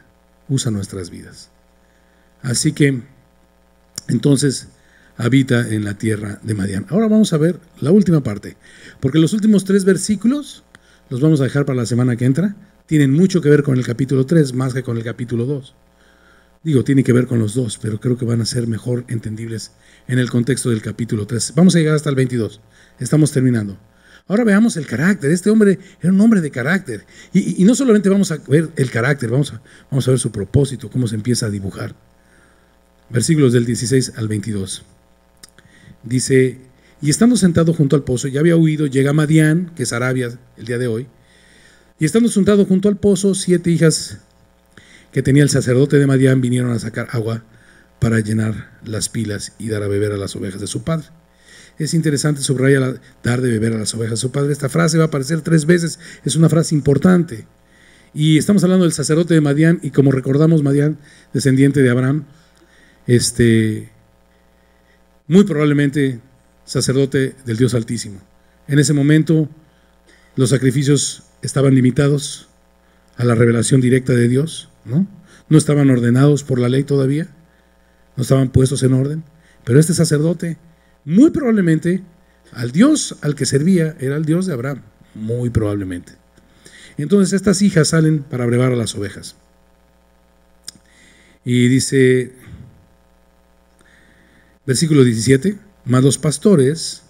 usa nuestras vidas. Así que, entonces, habita en la tierra de Madián. Ahora vamos a ver la última parte, porque los últimos 3 versículos los vamos a dejar para la semana que entra. Tienen mucho que ver con el capítulo 3, más que con el capítulo 2. Tiene que ver con los dos, pero creo que van a ser mejor entendibles en el contexto del capítulo 3. Vamos a llegar hasta el 22. Estamos terminando. Ahora veamos el carácter. Este hombre era un hombre de carácter. Y no solamente vamos a ver el carácter, vamos a ver su propósito, cómo se empieza a dibujar. Versículos del 16 al 22. Dice: y estando sentado junto al pozo, ya había huido, llega Madián, que es Arabia el día de hoy, y estando sentado junto al pozo, 7 hijas que tenía el sacerdote de Madián vinieron a sacar agua para llenar las pilas y dar a beber a las ovejas de su padre. Es interesante subrayar dar de beber a las ovejas de su padre. Esta frase va a aparecer 3 veces, es una frase importante. Y estamos hablando del sacerdote de Madián, y como recordamos, Madián, descendiente de Abraham, muy probablemente sacerdote del Dios Altísimo. En ese momento los sacrificios estaban limitados a la revelación directa de Dios, ¿no? No estaban ordenados por la ley todavía, no estaban puestos en orden, pero este sacerdote, muy probablemente, al Dios al que servía era el Dios de Abraham, muy probablemente. Entonces estas hijas salen para brevar a las ovejas. Y dice, versículo 17, mas los pastores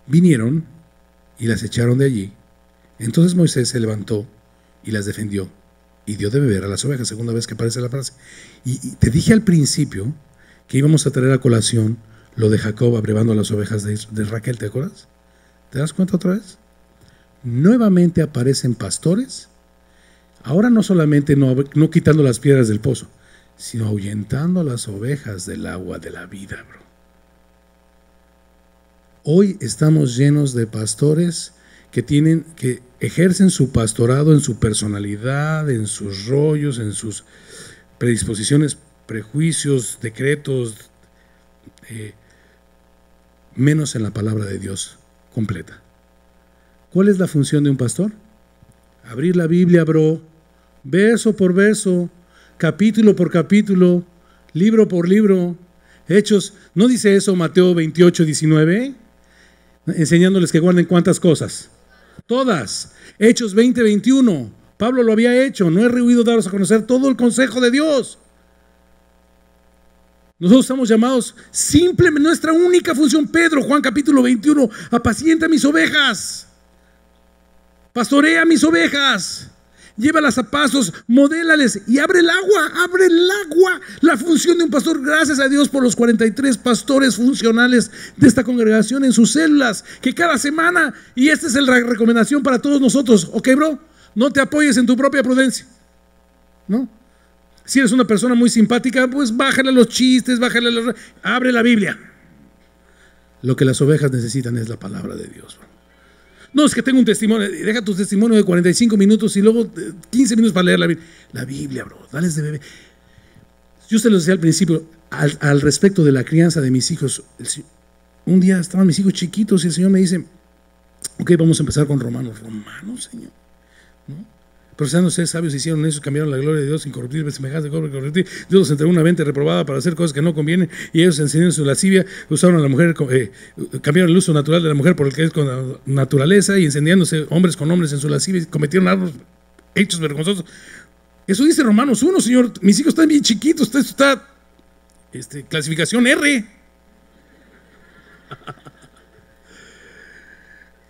vinieron y las echaron de allí. Entonces Moisés se levantó y las defendió y dio de beber a las ovejas. Segunda vez que aparece la frase. Y te dije al principio que íbamos a traer a colación lo de Jacob abrevando a las ovejas de Raquel, ¿te acuerdas? ¿Te das cuenta otra vez? Nuevamente aparecen pastores, ahora no solamente no quitando las piedras del pozo, sino ahuyentando a las ovejas del agua de la vida, bro. Hoy estamos llenos de pastores que ejercen su pastorado en su personalidad, en sus rollos, en sus predisposiciones, prejuicios, decretos, menos en la palabra de Dios completa. ¿Cuál es la función de un pastor? Abrir la Biblia, bro, verso por verso, capítulo por capítulo, libro por libro. Hechos, ¿no dice eso Mateo 28, 19? Enseñándoles que guarden ¿cuántas cosas? Todas. Hechos 20, 21. Pablo lo había hecho. No he rehuido daros a conocer todo el consejo de Dios. Nosotros estamos llamados simplemente, nuestra única función, Pedro, Juan capítulo 21, apacienta mis ovejas, pastorea mis ovejas, llévalas a pasos, modélales y abre el agua. La función de un pastor, gracias a Dios por los 43 pastores funcionales de esta congregación en sus células, que cada semana, y esta es la recomendación para todos nosotros, ok, bro, no te apoyes en tu propia prudencia, ¿no? Si eres una persona muy simpática, pues bájale los chistes, abre la Biblia. Lo que las ovejas necesitan es la palabra de Dios, bro. No, es que tengo un testimonio, deja tu testimonio de 45 minutos y luego 15 minutos para leer la Biblia. La Biblia, bro, dales de beber. Yo se lo decía al principio, al respecto de la crianza de mis hijos. Un día estaban mis hijos chiquitos y el Señor me dice, ok, vamos a empezar con Romanos. Romanos, Señor, ¿no? Procesando ser sabios hicieron eso, cambiaron la gloria de Dios incorruptible, semejanza de cobre incorruptible. Dios los entregó una mente reprobada para hacer cosas que no convienen, y ellos enseñaron su lascivia, usaron a la mujer, cambiaron el uso natural de la mujer por el que es con la naturaleza, y encendiéndose hombres con hombres en su lascivia, y cometieron hechos vergonzosos. Eso dice Romanos 1, Señor. Mis hijos están bien chiquitos, esto está clasificación R.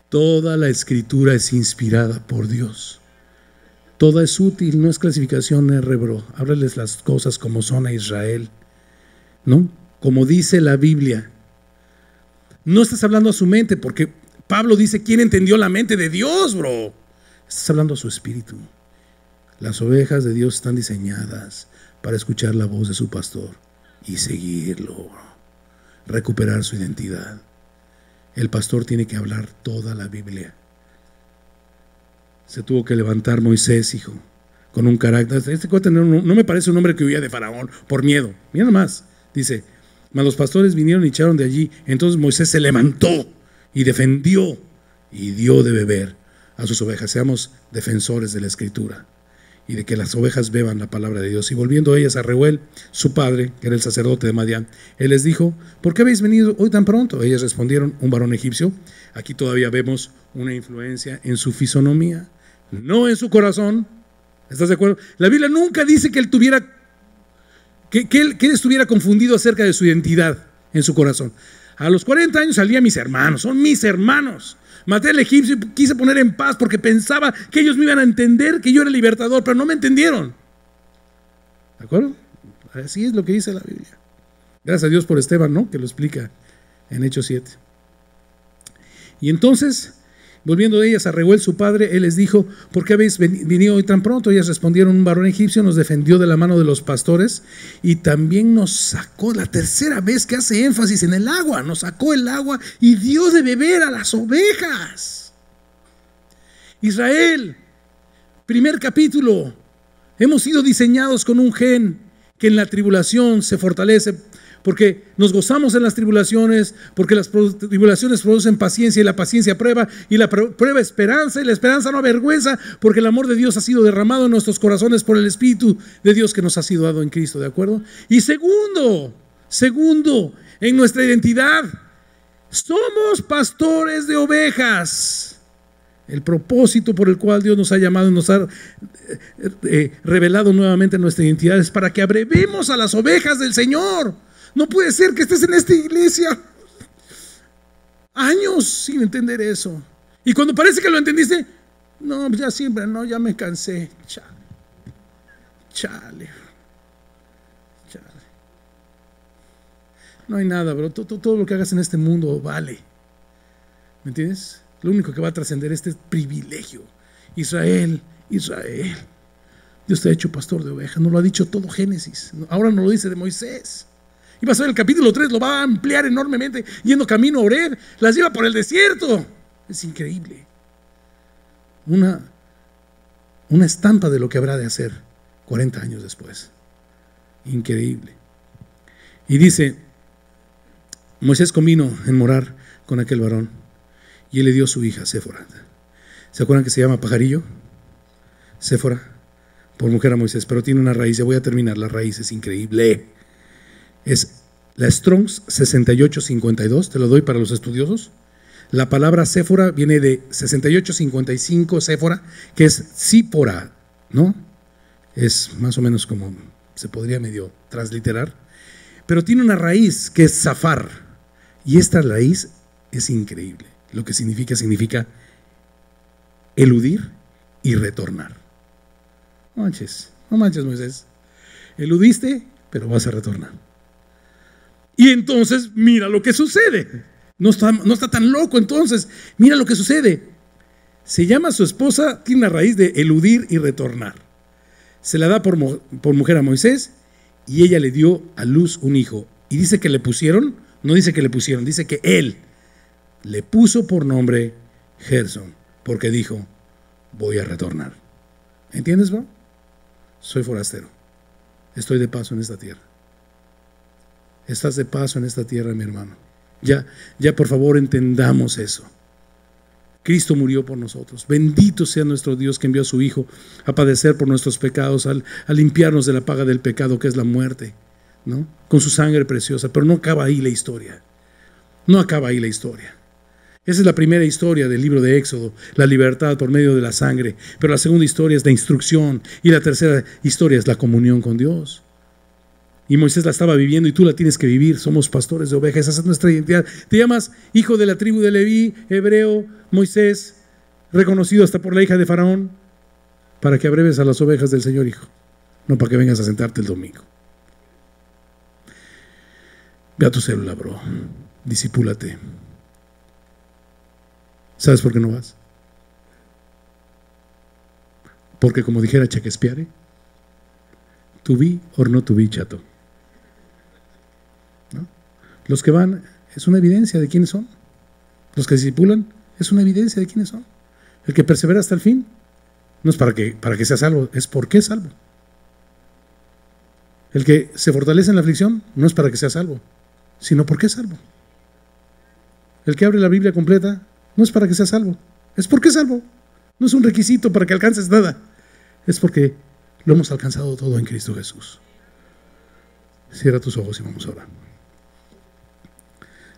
Toda la escritura es inspirada por Dios. Toda es útil, no es clasificación R, bro. Háblales las cosas como son a Israel, ¿no? Como dice la Biblia. No estás hablando a su mente, porque Pablo dice, ¿quién entendió la mente de Dios, bro? Estás hablando a su espíritu. Las ovejas de Dios están diseñadas para escuchar la voz de su pastor y seguirlo, bro. Recuperar su identidad. El pastor tiene que hablar toda la Biblia. Se tuvo que levantar Moisés, hijo, con un carácter. Este cuate no me parece un hombre que huía de Faraón por miedo. Mira nomás, dice, mas los pastores vinieron y echaron de allí. Entonces Moisés se levantó y defendió y dio de beber a sus ovejas. Seamos defensores de la Escritura y de que las ovejas beban la palabra de Dios. Y volviendo ellas a Reuel, su padre, que era el sacerdote de Madián, él les dijo, ¿por qué habéis venido hoy tan pronto? Ellas respondieron, un varón egipcio. Aquí todavía vemos una influencia en su fisonomía, no en su corazón. ¿Estás de acuerdo? La Biblia nunca dice que él tuviera, que él estuviera confundido acerca de su identidad en su corazón. A los 40 años salía mis hermanos, son mis hermanos. Maté al egipcio y quise poner en paz porque pensaba que ellos me iban a entender que yo era libertador, pero no me entendieron. ¿De acuerdo? Así es lo que dice la Biblia. Gracias a Dios por Esteban, ¿no? Que lo explica en Hechos 7. Y entonces, volviendo de ellas a Reuel, su padre, él les dijo, ¿por qué habéis venido hoy tan pronto? Ellas respondieron, un varón egipcio nos defendió de la mano de los pastores y también nos sacó, la tercera vez que hace énfasis en el agua, nos sacó el agua y dio de beber a las ovejas. Israel, primer capítulo, hemos sido diseñados con un gen que en la tribulación se fortalece, porque nos gozamos en las tribulaciones, porque las tribulaciones producen paciencia y la paciencia prueba, y la prueba esperanza, y la esperanza no avergüenza, porque el amor de Dios ha sido derramado en nuestros corazones por el Espíritu de Dios que nos ha sido dado en Cristo, ¿de acuerdo? Y segundo, en nuestra identidad, somos pastores de ovejas. El propósito por el cual Dios nos ha llamado y nos ha revelado nuevamente nuestra identidad es para que abrevemos a las ovejas del Señor. No puede ser que estés en esta iglesia años sin entender eso. Y cuando parece que lo entendiste, no, ya siempre, no, ya me cansé. Chale. No hay nada, bro. Todo lo que hagas en este mundo vale. ¿Me entiendes? Lo único que va a trascender este privilegio. Israel. Dios te ha hecho pastor de ovejas. No lo ha dicho todo Génesis. Ahora no lo dice de Moisés. Y vas a ver el capítulo 3, lo va a ampliar enormemente, yendo camino a Oreb, las lleva por el desierto. Es increíble. Una estampa de lo que habrá de hacer 40 años después. Increíble. Y dice, Moisés convino en morar con aquel varón y él le dio su hija, Séfora. ¿Se acuerdan que se llama pajarillo? Séfora, por mujer a Moisés, pero tiene una raíz. Ya voy a terminar, la raíz es increíble. Es la Strong's 6852, te lo doy para los estudiosos. La palabra Séfora viene de 6855, Séfora, que es Sípora, ¿no? Es más o menos como se podría medio transliterar, pero tiene una raíz que es Zafar, y esta raíz es increíble. Lo que significa eludir y retornar. No manches, Moisés. Eludiste, pero vas a retornar. Y entonces mira lo que sucede. No está tan loco entonces. Mira lo que sucede. Se llama su esposa, tiene una raíz de eludir y retornar. Se la da por mujer a Moisés y ella le dio a luz un hijo. Y dice que le pusieron, no dice que le pusieron, dice que él le puso por nombre Gersón, porque dijo, voy a retornar. ¿Entiendes, bro? Soy forastero. Estoy de paso en esta tierra. Estás de paso en esta tierra, mi hermano. Ya por favor entendamos eso. Cristo murió por nosotros. Bendito sea nuestro Dios que envió a su Hijo a padecer por nuestros pecados, a limpiarnos de la paga del pecado que es la muerte, ¿no? Con su sangre preciosa. Pero no acaba ahí la historia. No acaba ahí la historia. Esa es la primera historia del libro de Éxodo, la libertad por medio de la sangre. Pero la segunda historia es la instrucción y la tercera historia es la comunión con Dios. Y Moisés la estaba viviendo y tú la tienes que vivir. Somos pastores de ovejas, esa es nuestra identidad. Te llamas hijo de la tribu de Leví, hebreo, Moisés, reconocido hasta por la hija de Faraón, para que abreves a las ovejas del Señor, hijo. No para que vengas a sentarte el domingo. Ve a tu célula, bro. Discípulate. ¿Sabes por qué no vas? Porque como dijera Shakespeare, to be or not to be, chato. ¿No? Los que van es una evidencia de quiénes son. Los que discipulan es una evidencia de quiénes son. El que persevera hasta el fin no es para que sea salvo, es porque es salvo. El que se fortalece en la aflicción no es para que sea salvo, sino porque es salvo. El que abre la Biblia completa no es para que sea salvo, es porque es salvo. No es un requisito para que alcances nada, es porque lo hemos alcanzado todo en Cristo Jesús. Cierra tus ojos y vamos a orar.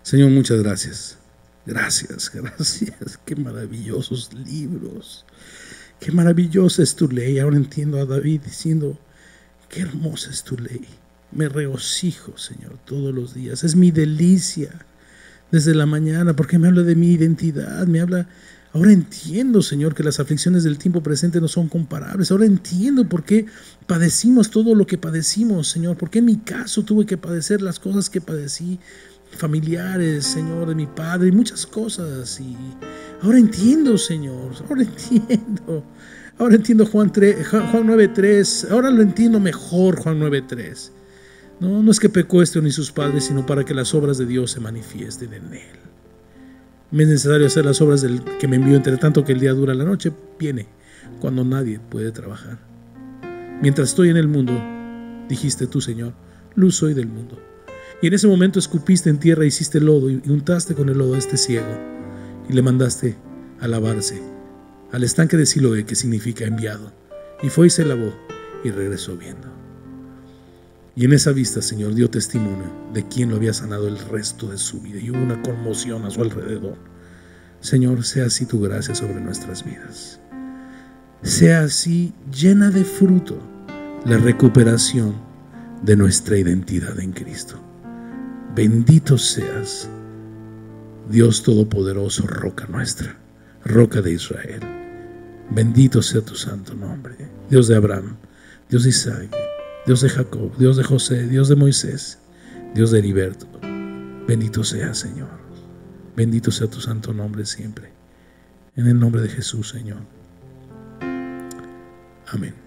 Señor, muchas gracias. Gracias. Qué maravillosos libros. Qué maravillosa es tu ley. Ahora entiendo a David diciendo, qué hermosa es tu ley. Me regocijo, Señor, todos los días. Es mi delicia desde la mañana, porque me habla de mi identidad, me habla. Ahora entiendo, Señor, que las aflicciones del tiempo presente no son comparables. Ahora entiendo por qué padecimos todo lo que padecimos, Señor. Por qué en mi caso tuve que padecer las cosas que padecí, familiares, Señor, de mi padre, y muchas cosas. Y ahora entiendo, Señor, Ahora entiendo Juan 9:3. Ahora lo entiendo mejor, Juan 9:3. No es que pecó ni sus padres, sino para que las obras de Dios se manifiesten en él. Me es necesario hacer las obras del que me envió, entre tanto que el día dura, la noche viene cuando nadie puede trabajar. Mientras estoy en el mundo, dijiste tú, Señor, luz soy del mundo. Y en ese momento escupiste en tierra, hiciste lodo y untaste con el lodo a este ciego y le mandaste a lavarse al estanque de Siloé, que significa enviado. Y fue y se lavó y regresó viendo. Y en esa vista, Señor, dio testimonio de quién lo había sanado el resto de su vida. Y hubo una conmoción a su alrededor. Señor, sea así tu gracia sobre nuestras vidas. Sea así llena de fruto la recuperación de nuestra identidad en Cristo. Bendito seas, Dios Todopoderoso, roca nuestra, roca de Israel. Bendito sea tu santo nombre. Dios de Abraham, Dios de Isaac, Dios de Jacob, Dios de José, Dios de Moisés, Dios de Heriberto. Bendito sea, Señor. Bendito sea tu santo nombre siempre. En el nombre de Jesús, Señor. Amén.